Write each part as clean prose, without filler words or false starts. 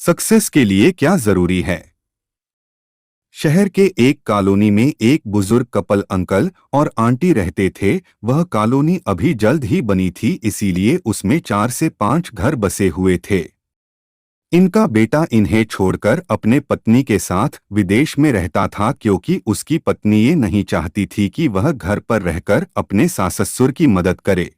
Success के लिए क्या जरूरी है? शहर के एक कॉलोनी में एक बुजुर्ग कपल अंकल और आंटी रहते थे। वह कॉलोनी अभी जल्द ही बनी थी, इसीलिए उसमें 4 से 5 घर बसे हुए थे। इनका बेटा इन्हें छोड़कर अपने पत्नी के साथ विदेश में रहता था, क्योंकि उसकी पत्नी ये नहीं चाहती थी कि वह घर पर रहकर अपने सास ससुर की मदद करे।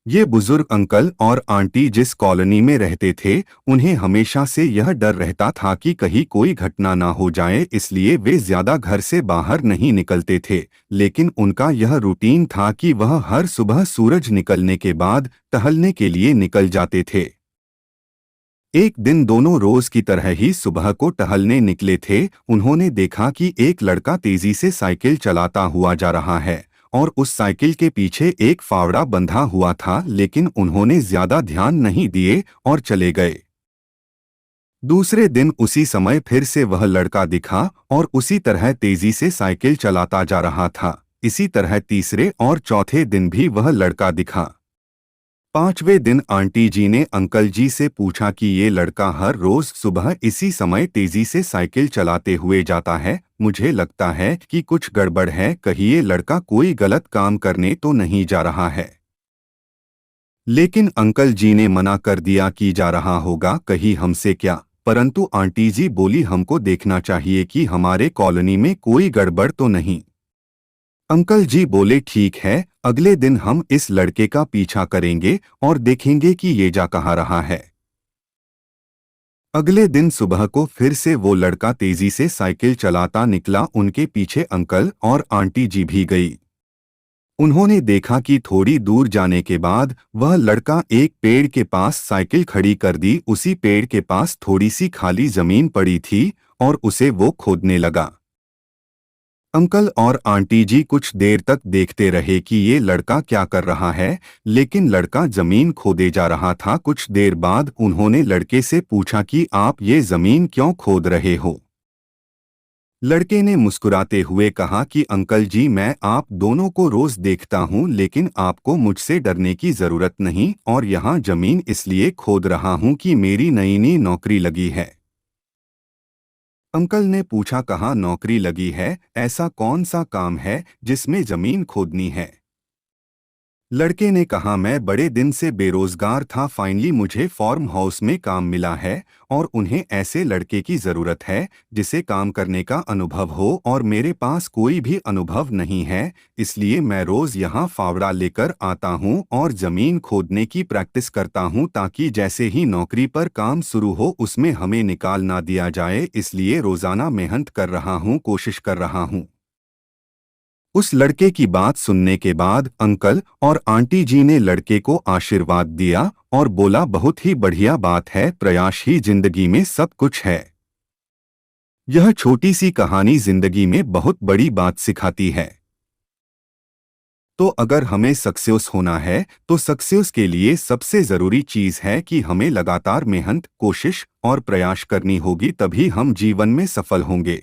ये बुजुर्ग अंकल और आंटी जिस कॉलोनी में रहते थे, उन्हें हमेशा से यह डर रहता था कि कहीं कोई घटना ना हो जाए, इसलिए वे ज्यादा घर से बाहर नहीं निकलते थे। लेकिन उनका यह रूटीन था कि वह हर सुबह सूरज निकलने के बाद टहलने के लिए निकल जाते थे। एक दिन दोनों रोज की तरह ही सुबह को टहलने निकले थे। उन्होंने देखा कि एक लड़का तेजी से साइकिल चलाता हुआ जा रहा है और उस साइकिल के पीछे एक फावड़ा बंधा हुआ था, लेकिन उन्होंने ज्यादा ध्यान नहीं दिए और चले गए। दूसरे दिन उसी समय फिर से वह लड़का दिखा और उसी तरह तेजी से साइकिल चलाता जा रहा था। इसी तरह तीसरे और चौथे दिन भी वह लड़का दिखा। 5वें दिन आंटी जी ने अंकल जी से पूछा कि ये लड़का हर रोज सुबह इसी समय तेजी से साइकिल चलाते हुए जाता है। मुझे लगता है कि कुछ गड़बड़ है, कहीं ये लड़का कोई गलत काम करने तो नहीं जा रहा है। लेकिन अंकल जी ने मना कर दिया कि जा रहा होगा, कहीं हमसे क्या। परंतु आंटी जी बोली, हमको देखना चाहिए कि हमारे कॉलोनी में कोई गड़बड़ तो नहीं। अंकल जी बोले, ठीक है, अगले दिन हम इस लड़के का पीछा करेंगे और देखेंगे कि ये जा कहाँ रहा है। अगले दिन सुबह को फिर से वो लड़का तेजी से साइकिल चलाता निकला। उनके पीछे अंकल और आंटी जी भी गई। उन्होंने देखा कि थोड़ी दूर जाने के बाद वह लड़का एक पेड़ के पास साइकिल खड़ी कर दी। उसी पेड़ के पास थोड़ी सी खाली जमीन पड़ी थी और उसे वो खोदने लगा। अंकल और आंटी जी कुछ देर तक देखते रहे कि ये लड़का क्या कर रहा है, लेकिन लड़का जमीन खोदे जा रहा था। कुछ देर बाद उन्होंने लड़के से पूछा कि आप ये जमीन क्यों खोद रहे हो? लड़के ने मुस्कुराते हुए कहा कि अंकल जी, मैं आप दोनों को रोज देखता हूँ, लेकिन आपको मुझसे डरने की जरूरत नहीं, और यहाँ जमीन इसलिए खोद रहा हूँ कि मेरी नई नई नौकरी लगी है। अंकल ने पूछा, कहाँ नौकरी लगी है? ऐसा कौन सा काम है जिसमें जमीन खोदनी है? लड़के ने कहा, मैं बड़े दिन से बेरोजगार था, फाइनली मुझे फार्म हाउस में काम मिला है और उन्हें ऐसे लड़के की जरूरत है जिसे काम करने का अनुभव हो, और मेरे पास कोई भी अनुभव नहीं है। इसलिए मैं रोज यहाँ फावड़ा लेकर आता हूँ और जमीन खोदने की प्रैक्टिस करता हूँ, ताकि जैसे ही नौकरी पर काम शुरू हो उसमें हमें निकाल ना दिया जाए। इसलिए रोजाना मेहनत कर रहा हूँ, कोशिश कर रहा हूँ। उस लड़के की बात सुनने के बाद अंकल और आंटी जी ने लड़के को आशीर्वाद दिया और बोला, बहुत ही बढ़िया बात है, प्रयास ही जिंदगी में सब कुछ है। यह छोटी सी कहानी जिंदगी में बहुत बड़ी बात सिखाती है। तो अगर हमें सक्सेस होना है तो सक्सेस के लिए सबसे जरूरी चीज है कि हमें लगातार मेहनत, कोशिश और प्रयास करनी होगी, तभी हम जीवन में सफल होंगे।